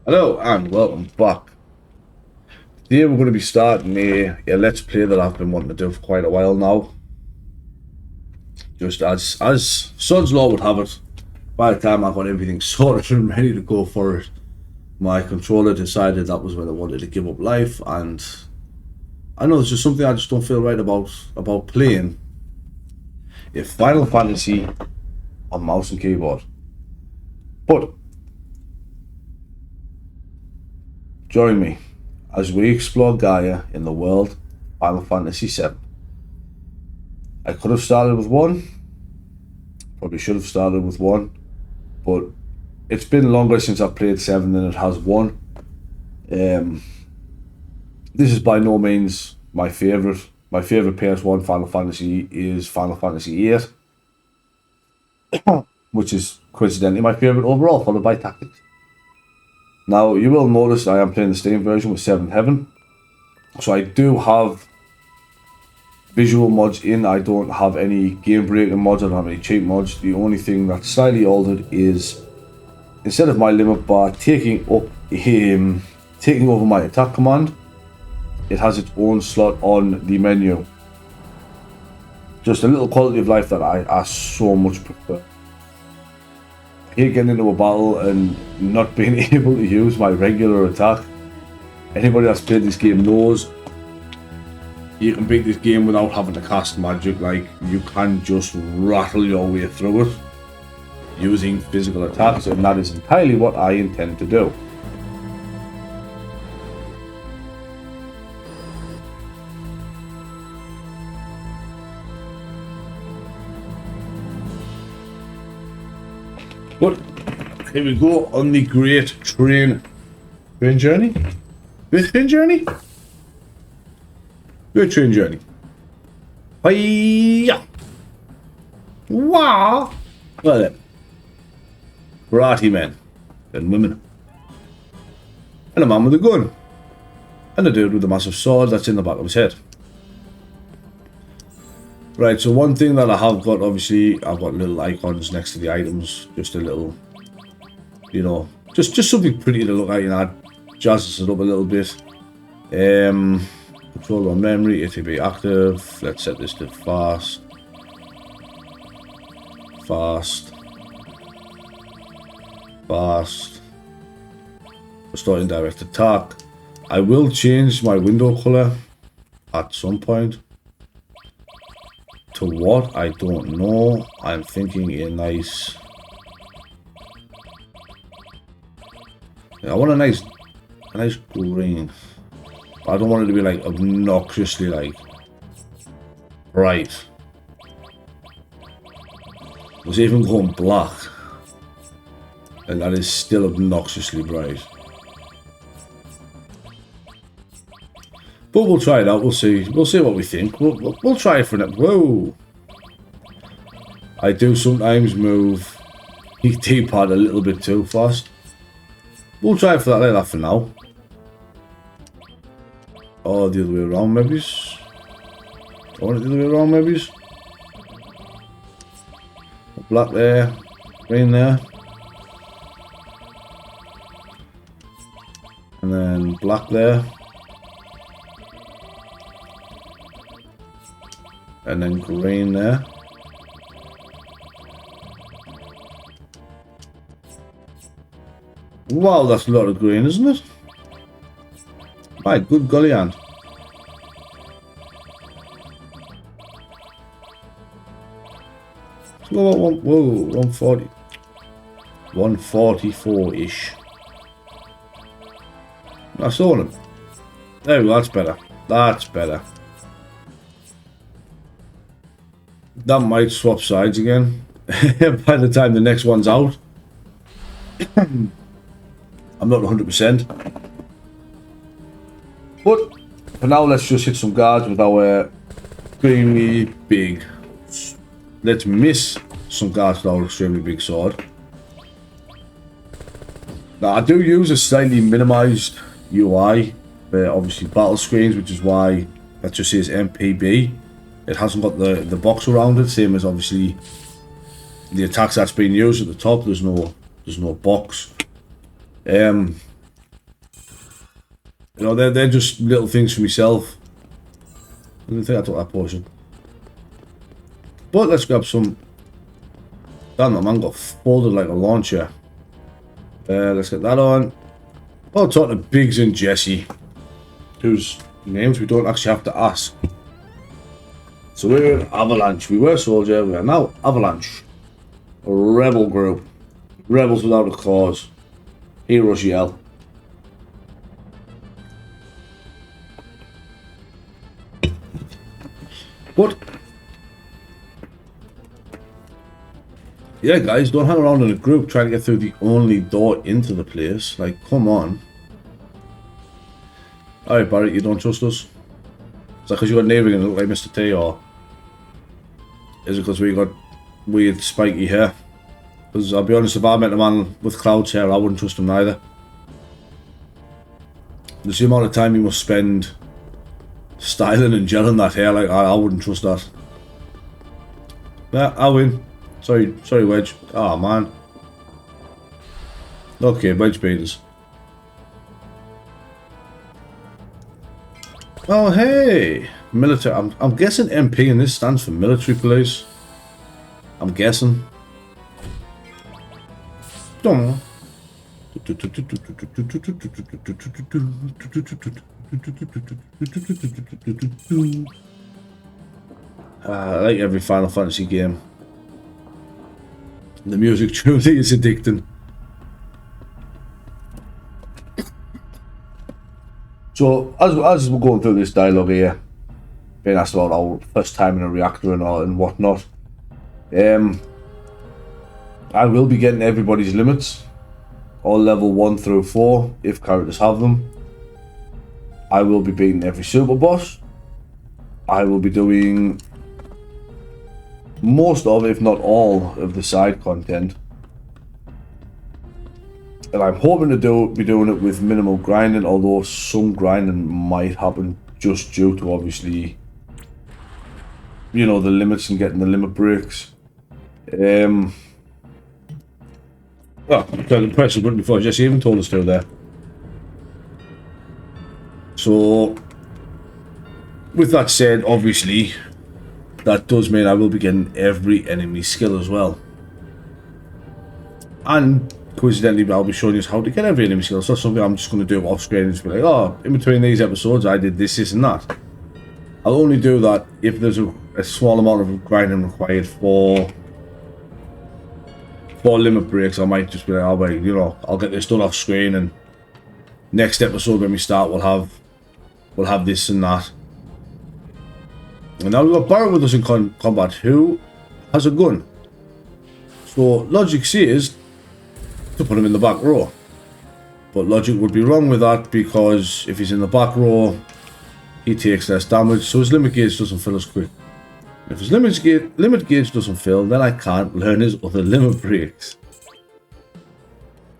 Hello and welcome back. Today we're going to be starting a Let's Play that I've been wanting to do for quite a while now. Just as Sod's Law would have it, by the time I got everything sorted and ready to go for it, my controller decided that was when I wanted to give up life, and I know there's just something I just don't feel right about playing a Final Fantasy on mouse and keyboard. But join me as we explore Gaia in the world Final Fantasy VII. I could have started with 1, probably should have started with 1, but it's been longer since I've played 7 than it has 1. This is by no means my favourite. My favourite PS1 Final Fantasy is Final Fantasy VIII, which is coincidentally my favourite overall, followed by Tactics. Now, you will notice I am playing the Steam version with 7th Heaven, so I do have visual mods in. I don't have any game breaking mods, I don't have any cheat mods. The only thing that's slightly altered is, instead of my limit bar taking over my attack command, it has its own slot on the menu. Just a little quality of life that I so much prefer. I hate getting into a battle and not being able to use my regular attack. Anybody that's played this game knows you can beat this game without having to cast magic. Like, you can just rattle your way through it using physical attacks, and that is entirely what I intend to do. But here we go on the great train journey. Great train journey. Hiya! Wow! Well then, karate men and women, and a man with a gun, and a dude with a massive sword that's in the back of his head. Right, so one thing that I have got, obviously, I've got little icons next to the items, just a little, you know, just something pretty to look at, you know, jazzes it up a little bit. Controller on memory, it will be active. Let's set this to fast. Starting direct attack. I will change my window color at some point. To what? I don't know. I'm thinking a nice... I want a nice green. I don't want it to be like obnoxiously like bright. I was even going black, and that is still obnoxiously bright. But we'll try it out. We'll see. We'll see what we think. We'll try it for now. Whoa! I do sometimes move the D-pad a little bit too fast. We'll try it for that like that for now. Or the other way around, maybe. Or the other way around, maybe. Black there, green there, and then black there. And then green there. Wow, that's a lot of green, isn't it? My good golly aunt. Whoa, 140. 144-ish. I saw them. There we go, that's better. That's better. That might swap sides again by the time the next one's out. I'm not 100%. But for now, let's just hit some guards with our extremely big... Let's miss some guards with our extremely big sword. Now, I do use a slightly minimized UI. Obviously, battle screens, which is why that just says MPB. It hasn't got the box around it, same as obviously the attacks that's being used at the top. There's no box. You know, they're just little things for myself. I didn't think I took that potion. But let's grab some. Damn, that man got folded like a launcher. Let's get that on. Oh, talking to Biggs and Jesse, whose names we don't actually have to ask. So we're Avalanche. We were Soldier, we are now Avalanche. A rebel group. Rebels without a cause. Heroes yell. But yeah, guys, don't hang around in a group trying to get through the only door into the place. Like, come on. Alright, Barry, you don't trust us? Is that because you got neighbouring and look like Mr. T, or is it because we got weird spiky hair? Because I'll be honest, if I met a man with clouds hair, I wouldn't trust him either. The same amount of time you must spend styling and gelling that hair, like, I wouldn't trust that. Yeah, I win. Sorry, Wedge. Oh, man. Okay, Wedge beaters. Oh, hey! Military. I'm guessing MP, and this stands for military police. I'm guessing. Don't. Like every Final Fantasy game. The music truly is addicting. So, as we're going through this dialogue here, being asked about our first time in a reactor and all and whatnot, I will be getting everybody's limits, all level 1 through 4, if characters have them. I will be beating every super boss. I will be doing most of, if not all, of the side content. And I'm hoping to be doing it with minimal grinding, although some grinding might happen just due to, obviously, you know, the limits and getting the limit breaks. Well, the press the button before Jesse even told us to there. So, with that said, obviously, that does mean I will be getting every enemy skill as well. And coincidentally, I'll be showing you how to get every enemy skill. So that's something I'm just going to do off screen and just be like, oh, in between these episodes I did this and that. I'll only do that if there's a small amount of grinding required for limit breaks. I might just be like, oh wait, you know, I'll get this done off screen, and next episode when we start we'll have this and that. And now we've got Barrett with us in combat, who has a gun. So logic says to put him in the back row. But logic would be wrong with that, because if he's in the back row, he takes less damage, so his limit gauge doesn't fill as quick. If his limit gauge doesn't fill, then I can't learn his other limit breaks.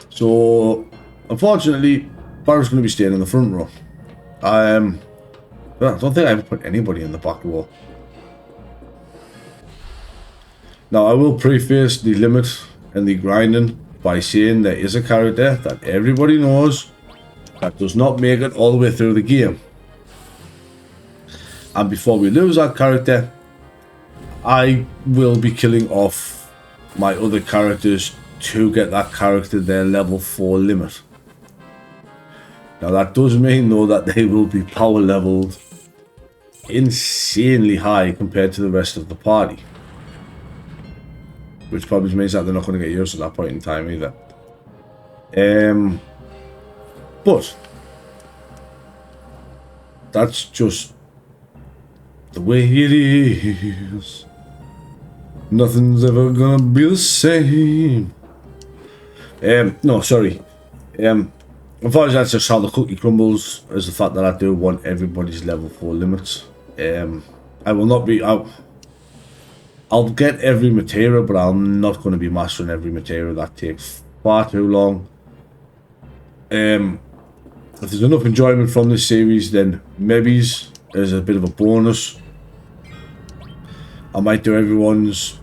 So, unfortunately, Barrett's going to be staying in the front row. Well, I don't think I ever put anybody in the back row. Now, I will preface the limit and the grinding by saying there is a character that everybody knows that does not make it all the way through the game. And before we lose that character, I will be killing off my other characters to get that character their level 4 limit. Now that does mean though that they will be power leveled insanely high compared to the rest of the party. Which probably means that they're not going to get used at that point in time either. But that's just the way it is. Nothing's ever gonna be the same. No, sorry. Unfortunately, that's just how the cookie crumbles, is the fact that I do want everybody's level 4 limits. I will not be out. I'll get every Materia, but I'm not going to be mastering every Materia. That takes far too long. If there's enough enjoyment from this series, then maybe there's a bit of a bonus. I might do everyone's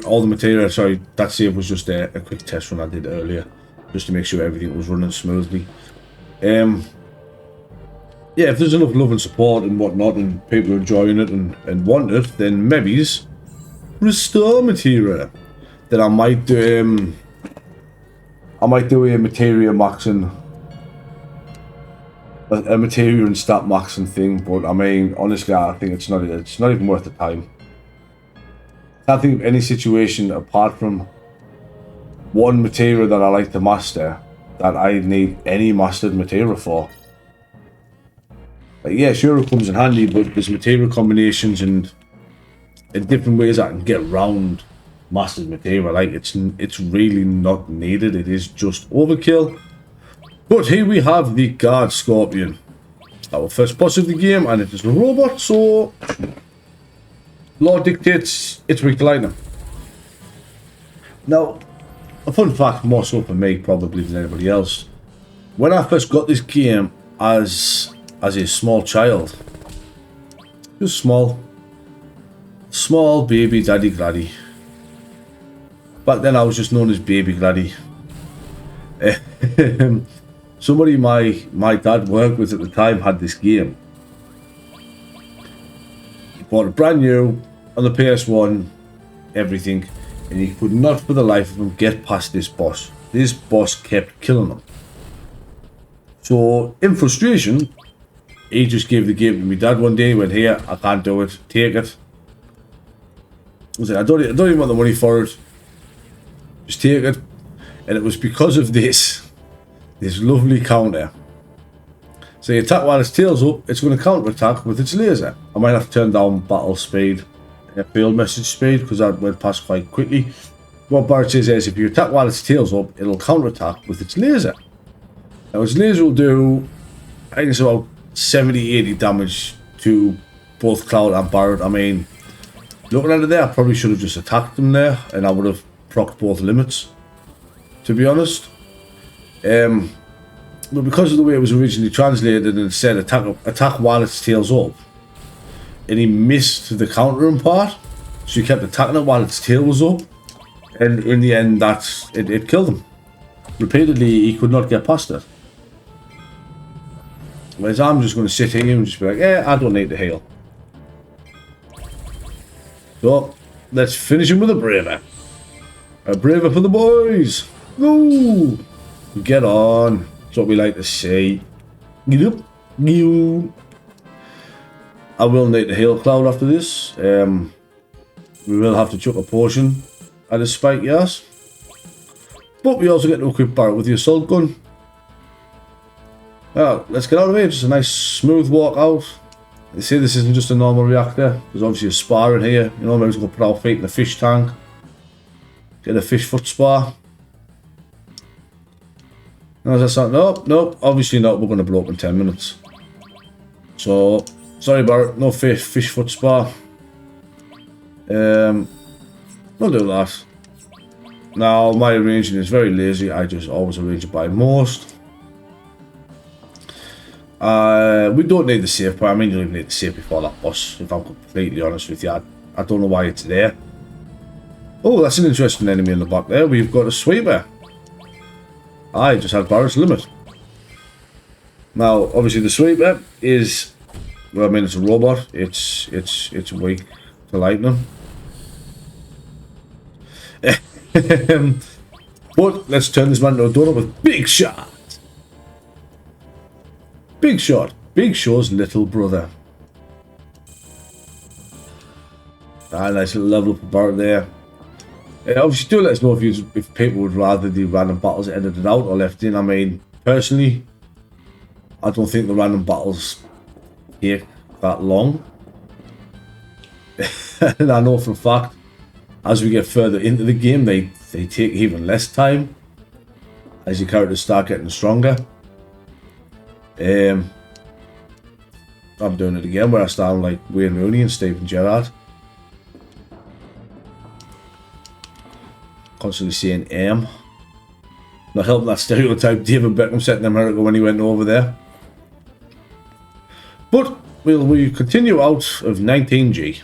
all the Materia. Sorry, that save was just a quick test run I did earlier, just to make sure everything was running smoothly. yeah, if there's enough love and support and whatnot, and people are enjoying it and want it, then maybe's restore Materia. Then I might do a Materia maxing, a Materia and stat maxing thing. But I mean, honestly, I think it's not even worth the time. I can't think of any situation apart from one Materia that I like to master that I need any mastered Materia for. Like, yeah, sure, it comes in handy, but there's Materia combinations and different ways I can get around mastered Materia. Like, it's really not needed. It is just overkill. But here we have the Guard Scorpion, our first boss of the game, and it is a robot, so law dictates it's weak to lightning. Now, a fun fact, more so for me probably than anybody else, when I first got this game as a small child, just small baby daddy Gladdy. Back then I was just known as baby Gladdy. Somebody my dad worked with at the time had this game. He bought it brand new on the PS1, everything, and he could not for the life of him get past this boss. This boss kept killing him. So in frustration, he just gave the game to my dad one day. He went, "Here, I can't do it. Take it." I was like, I don't even want the money for it. Just take it. And it was because of this lovely counter. So you attack while its tail's up, it's going to counter-attack with its laser. I might have to turn down battle speed, field message speed, because that went past quite quickly. What Barrett says is, if you attack while its tail's up, it'll counter-attack with its laser. Now its laser will do, I think it's about 70-80 damage to both Cloud and Barrett. I mean, looking at it there, I probably should have just attacked them there, and I would have procced both limits, to be honest. But because of the way it was originally translated, and it said attack while its tail's up, and he missed the countering part, so he kept attacking it while its tail was up, and in the end, it killed him. Repeatedly, he could not get past it. Whereas I'm just going to sit here and just be like, I don't need to heal. So, let's finish him with a braver. A braver for the boys. Go! Get on. That's what we like to see. Get up. You. I will need to heal Cloud after this. We will have to chuck a potion at his spike, yes. But we also get to equip Barrett with the assault gun. Well, let's get out of here. Just a nice smooth walk out. They say this isn't just a normal reactor. There's obviously a spa in here. You know, maybe we're going to put our feet in the fish tank. Get a fish foot spa. No, that's not. Nope. Obviously not. We're going to blow up in 10 minutes. So, sorry Barrett. No fish foot spa. We'll do that. Now, my arranging is very lazy. I just always arrange it by most. We don't need the save point. I mean, you don't even need the save before that boss, if I'm completely honest with you. I don't know why it's there. Oh, that's an interesting enemy in the back there. We've got a sweeper. I just had Barrett's limit. Now, obviously the sweeper is, well, I mean, it's a robot. It's weak to lightning. But let's turn this man into a donut with Big Shot. Big Shot, Big Show's little brother. Nice little level up Barrett there. Obviously, do let us know if people would rather the random battles edited out or left in. I mean, personally, I don't think the random battles take that long. And I know for a fact, as we get further into the game, they take even less time as your characters start getting stronger. I'm doing it again where I sound like Wayne Rooney and Steven Gerrard. Constantly saying not helping that stereotype David Beckham set in America when he went over there. But we continue out of 19G.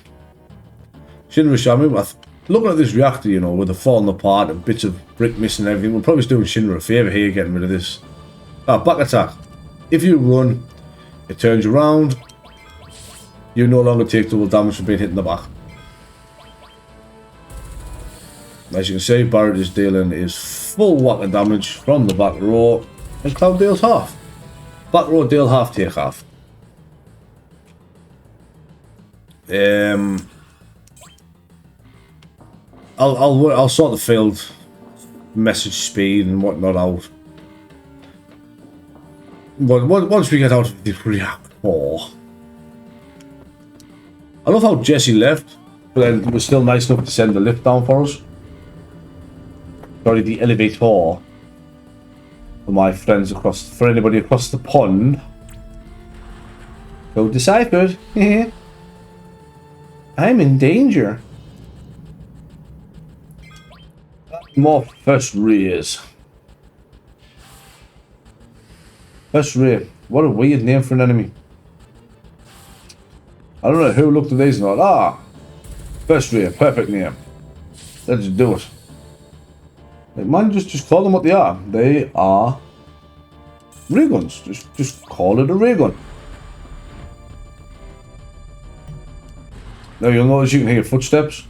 Shinra Shamu, looking at this reactor, you know, with it falling apart and bits of brick missing and everything, we're probably doing Shinra a favour here getting rid of this. Back attack. If you run, It turns you around. You no longer take double damage from being hit in the back. As you can see, Barrett is dealing his full whack of damage from the back row, and Cloud deals half. Back row deal half, take half. I'll sort the field message speed and whatnot out. But once we get out of the reactor, I love how Jesse left, but then it was still nice enough to send the lift down for us. Sorry, the elevator for my friends across, for anybody across the pond. Go deciphered. I'm in danger. More first rays. First ray. What a weird name for an enemy. I don't know who looked at these and thought, ah, first ray, perfect name. Let's do it. Like, man, just call them what they are. They are ray guns. Just call it a ray gun. Now you'll notice you can hear footsteps.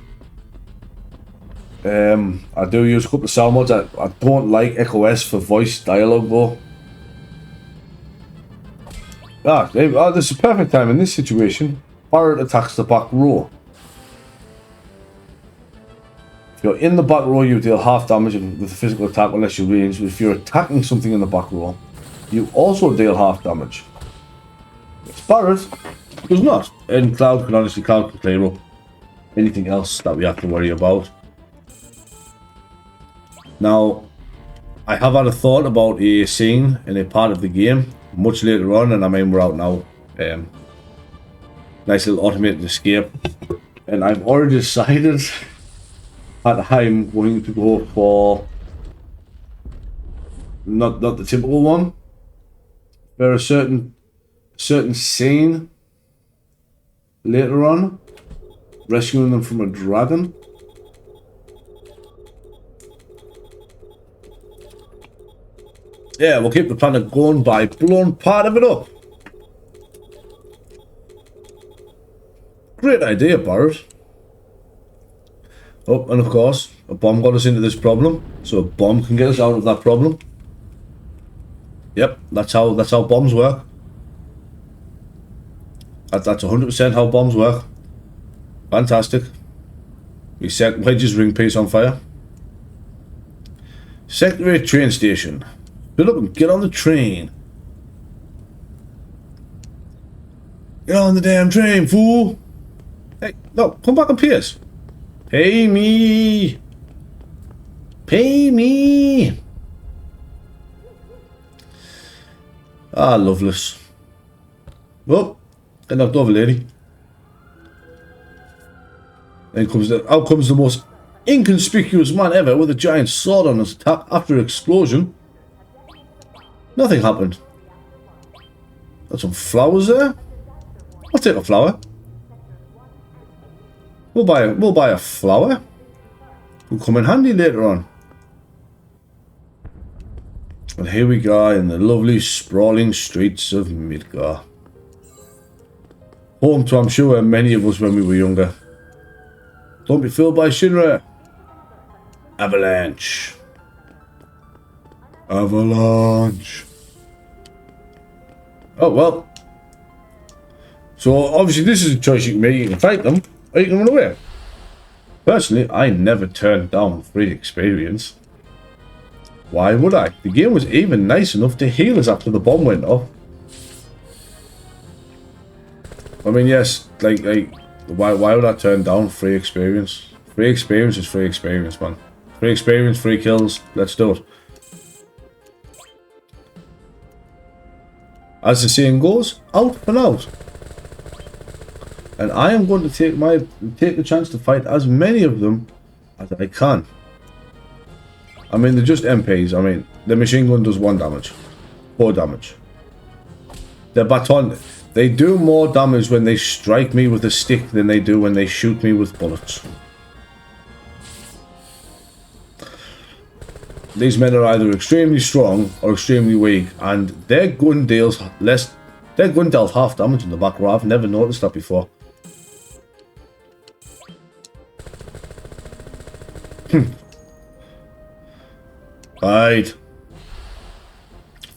I do use a couple of sound mods. I don't like Echo S for voice dialogue though. This is perfect time in this situation. Barrett attacks the back row. If you're in the back row, you deal half damage with a physical attack unless you're ranged. If you're attacking something in the back row, you also deal half damage. Barrett does not. And Cloud can clear up anything else that we have to worry about. Now, I have had a thought about a scene in a part of the game much later on, and I mean we're out now. Nice little automated escape, and I've already decided that I'm going to go for not the typical one. There a certain scene later on, rescuing them from a dragon. Yeah, we'll keep the planet going by blowing part of it up. Great idea, Barrett. Oh, and of course, a bomb got us into this problem, so a bomb can get us out of that problem. Yep, that's how bombs work. That's 100% how bombs work. Fantastic. We set Wedge's ring piece on fire. Secondary train station. Fill up and get on the train. Get on the damn train, fool! Hey, no, come back and pay us. Pay me! Pay me! Ah, loveless. Well, get knocked over, lady. Then out comes the most inconspicuous man ever with a giant sword on his attack after an explosion. Nothing happened. Got some flowers there. I'll take a flower. We'll buy a flower. Will come in handy later on. And here we go in the lovely sprawling streets of Midgar. Home to, I'm sure, many of us when we were younger. Don't be fooled by Shinra. Avalanche. Avalanche. Oh, well. So, obviously, this is a choice you can make. You can fight them, or you can run away. Personally, I never turned down free experience. Why would I? The game was even nice enough to heal us after the bomb went off. I mean, yes, like why would I turn down free experience? Free experience is free experience, man. Free experience, free kills. Let's do it. As the saying goes, out and out. And I am going to take the chance to fight as many of them as I can. I mean, they're just MPs. I mean, the machine gun does 1 damage. 4 damage. The baton, they do more damage when they strike me with a stick than they do when they shoot me with bullets. These men are either extremely strong or extremely weak, and their gun deals less Their gun dealt half damage in the back row. I've never noticed that before. Fight.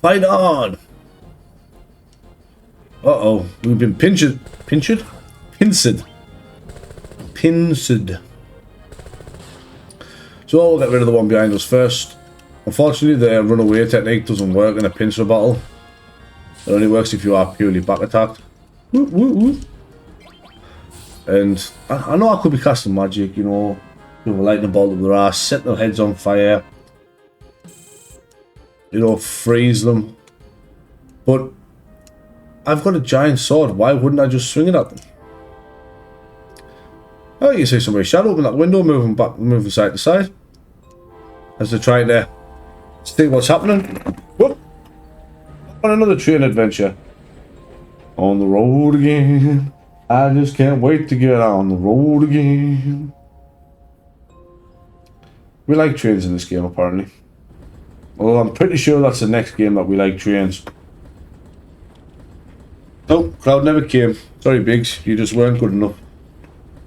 Fight on. Uh-oh. We've been pinched. Pinched? Pinced. Pinced. So we'll get rid of the one behind us first. Unfortunately, the runaway technique doesn't work in a pincer battle. It only works if you are purely back attacked. Woo, woo, woo. And I know I could be casting magic, you know, with a lightning bolt up their ass, set their heads on fire, you know, freeze them. But I've got a giant sword. Why wouldn't I just swing it at them? Oh, you see somebody's shadow in that window, moving back, moving side to side, as they're trying to see what's happening. Whoop! On another train adventure. On the road again. I just can't wait to get on the road again. We like trains in this game, apparently. Although I'm pretty sure that's the next game that we like trains. Nope, crowd never came. Sorry, Biggs, you just weren't good enough.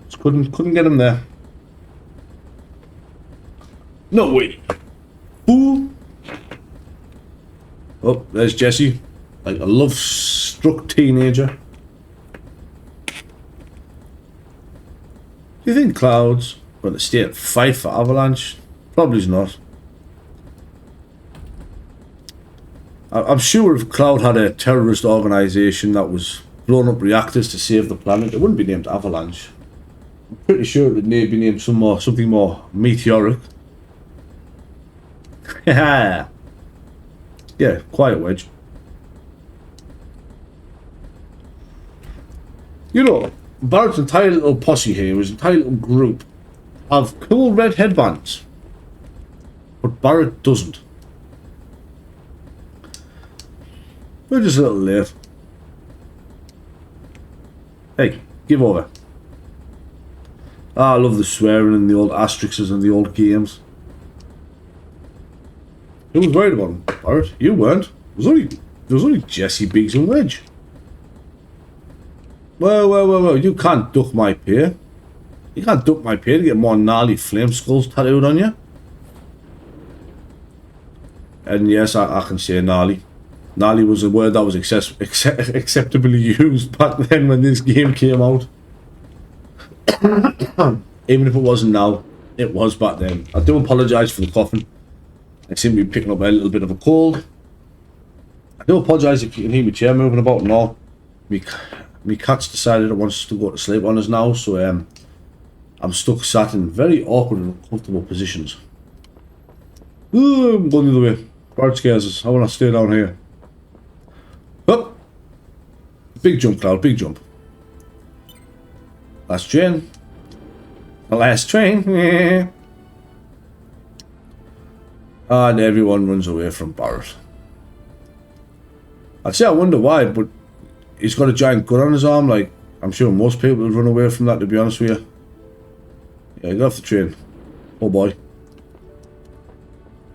Just couldn't get him there. No way. Ooh. Oh, there's Jesse, like a love-struck teenager. Do you think Cloud's going to stay and fight for Avalanche? Probably not. I'm sure if Cloud had a terrorist organisation that was blowing up reactors to save the planet, it wouldn't be named Avalanche. I'm pretty sure it would be named something more meteoric. Yeah, quiet wedge. You know, Barrett's entire little posse here, his entire little group, have cool red headbands. But Barrett doesn't. We're just a little late. Hey, give over. Ah, I love the swearing and the old asterisks and the old games. Who was worried about him? Barrett? You weren't. There was only Jesse, Biggs and Wedge. Well, you can't duck my peer. You can't duck my peer to get more gnarly flame skulls tattooed on you. And yes, I can say gnarly. Gnarly was a word that was acceptably used back then when this game came out. Even if it wasn't now, it was back then. I do apologise for the coughing. I seem to be picking up a little bit of a cold. I do apologise if you can hear my chair moving about and all. My cat's decided it wants to go to sleep on us now, so I'm stuck sat in very awkward and uncomfortable positions. Ooh, I'm going the other way. Bird scares us. I want to stay down here. Up! Big jump, Cloud, big jump. Last train. The last train. Yeah. And everyone runs away from Barrett. I'd say I wonder why, but he's got a giant gun on his arm. Like, I'm sure most people would run away from that, to be honest with you. Yeah, get off the train. Oh boy.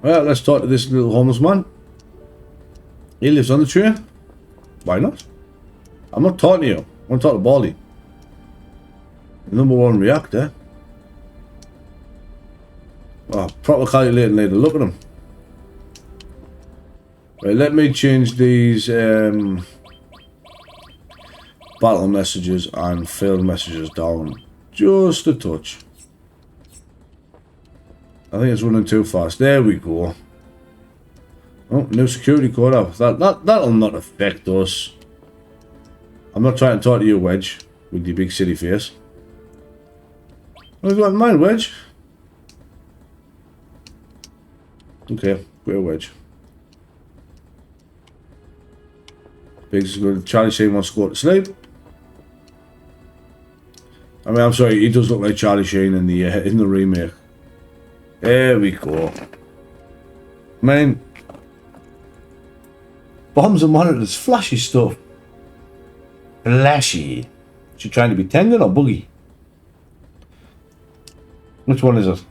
Well, let's talk to this little homeless man. He lives on the train. Why not? I'm not talking to you. I want to talk to Baldy. The #1 reactor. Oh, proper calculating later. Look at him. Right, let me change these battle messages and failed messages down just a touch. I think it's running too fast. There we go. Oh, new security code up. That'll not affect us. I'm not trying to talk to you, Wedge, with your big city face. What have you got in mind, Wedge? Okay, great Wedge. Biggs is good. Charlie Sheen wants to go to sleep. I mean, I'm sorry, he does look like Charlie Sheen in the remake. There we go. Man, bombs and monitors, flashy stuff. Flashy. She trying to be Tengen or Boogie? Which one is it?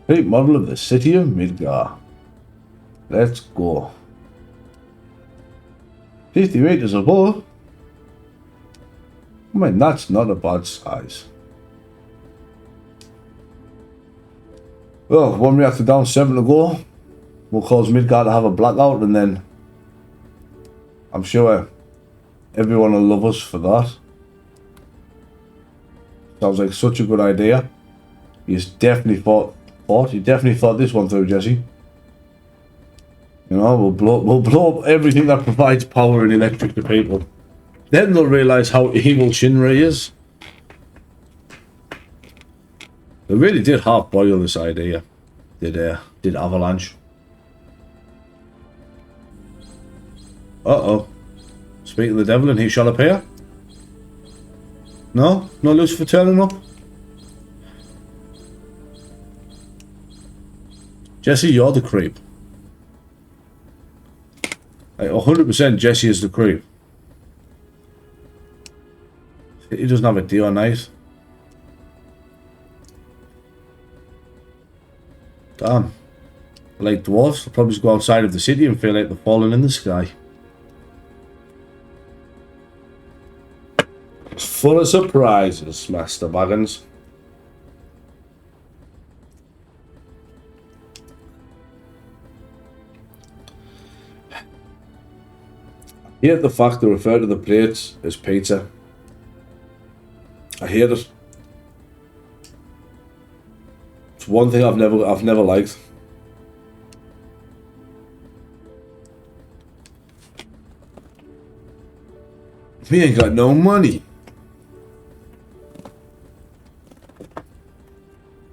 Great model of the city of Midgar. Let's go. 50 meters above. I mean, that's not a bad size. Well, one reactor down, 7 to go. We'll cause Midgard to have a blackout, and then I'm sure everyone will love us for that. Sounds like such a good idea. He's definitely he definitely thought this one through, Jesse. You know, we'll blow up everything that provides power and electric to people. Then they'll realise how evil Shinra is. They really did half boil this idea. Did Avalanche. Uh-oh. Speak of the devil and he shall appear. No? No Lucifer turning up? Jesse, you're the creep. Like 100% Jesse is the creep. He doesn't have a deal night. Damn. Like dwarves, they'll probably just go outside of the city and feel like they're falling in the sky. It's full of surprises, Master Baggins. I hate the fact they refer to the plates as pizza. I hate it. It's one thing I've never liked. We ain't got no money.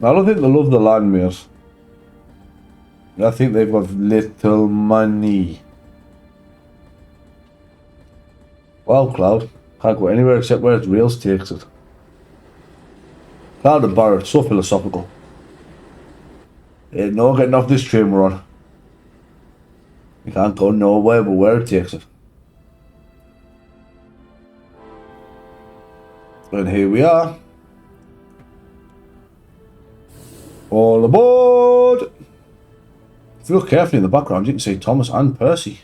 I don't think they love the land, mate. I think they've got little money. Wow, Cloud. Can't go anywhere except where its rails takes it. Cloud and Barrett, so philosophical. Ain't no getting off this train we're on. You can't go nowhere but where it takes it. And here we are. All aboard! If you look carefully in the background, you can see Thomas and Percy.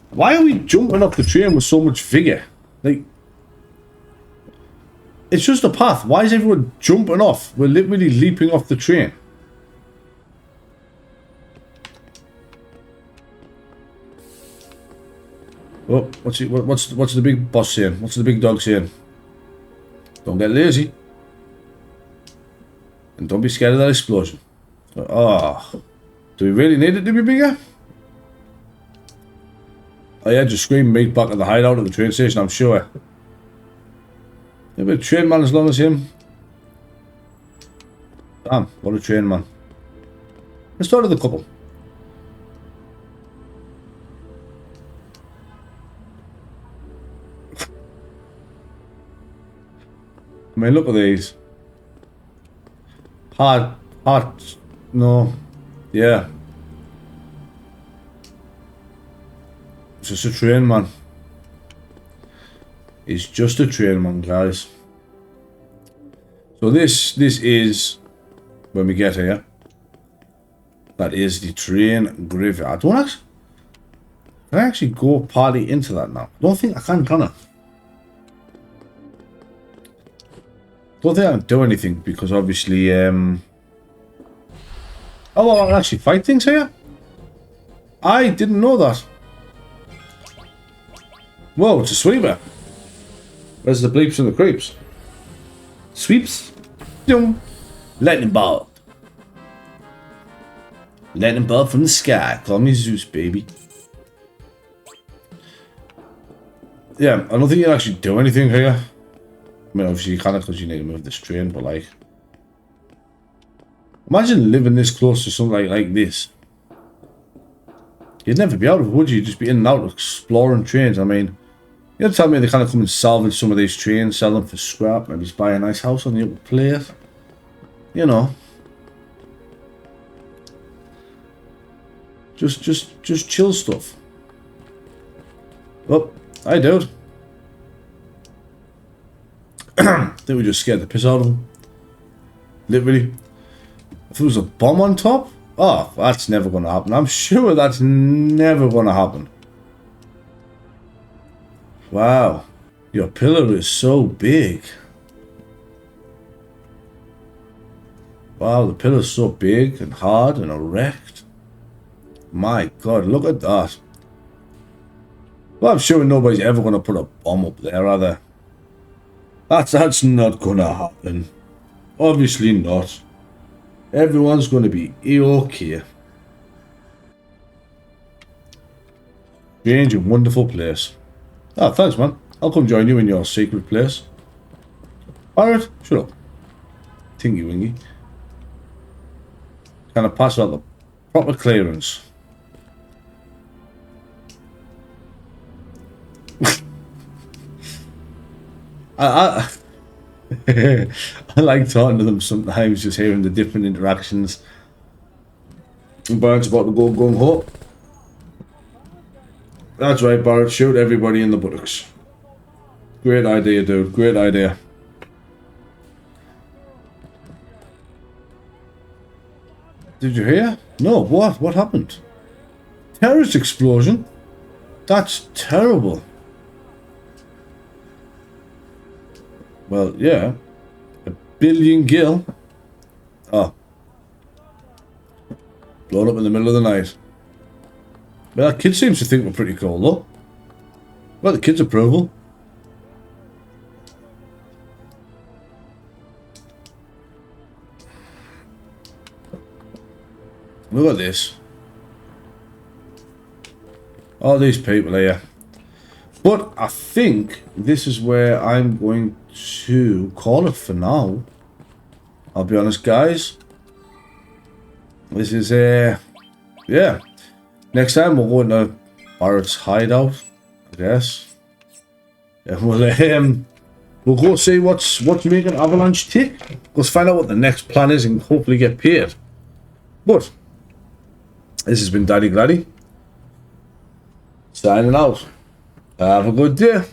Why are we jumping off the train with so much vigour? Like, it's just a path. Why is everyone jumping off? We're literally leaping off the train. Oh, what's the big boss saying? What's the big dog saying? Don't get lazy. And don't be scared of that explosion. Oh, do we really need it to be bigger? Oh yeah, just scream meet back at the hideout at the train station, I'm sure. Yeah, but a train man as long as him. Damn, what a train man. Let's start with the couple. I mean, look at these. Hard, no, yeah. It's just a train man. It's just a train man, guys. So this is when we get here. That is the train graveyard. Can I actually go party into that now? I don't think I can I? Don't think I can do anything because obviously oh well, I can actually fight things here? I didn't know that. Whoa, it's a sweeper. Where's the bleeps and the creeps? Sweeps. Boom. Lightning bolt. Lightning bolt from the sky. Call me Zeus, baby. Yeah, I don't think you can actually do anything here. I mean, obviously you can't because you need to move this train, but like... Imagine living this close to something like this. You'd never be out of it, would you? You'd just be in and out exploring trains. I mean, you'll tell me they kind of come and salvage some of these trains, sell them for scrap, maybe just buy a nice house on the upper plate. You know. Just chill stuff. Oh, I do. I think we just scared the piss out of them. Literally. If there was a bomb on top, Oh, that's never going to happen. I'm sure that's never going to happen. Wow. Your pillar is so big. Wow, the pillar's so big and hard and erect. My God, look at that. Well, I'm sure nobody's ever going to put a bomb up there, are they? That's not going to happen. Obviously not. Everyone's going to be okay. Strange and wonderful place. Ah, thanks, man. I'll come join you in your secret place. Alright, shut up. Tingy wingy. Can I pass out the proper clearance? I like talking to them sometimes, just hearing the different interactions. Barrett's about to go gung-ho. That's right, Barrett. Shoot everybody in the buttocks. Great idea, dude. Great idea. Did you hear? No, what? What happened? Terrorist explosion? That's terrible. Well, yeah. 1 billion gil. Oh. Blown up in the middle of the night. Well, that kid seems to think we're pretty cool, though. Well, the kid's approval. Look at this. All these people here. But I think this is where I'm going to call it for now. I'll be honest, guys. This is yeah. Next time we'll go into Barrett's hideout, I guess. And we'll go see what's making Avalanche tick. Let's find out what the next plan is and hopefully get paid. But this has been Daddy Gladdy signing out. Have a good day.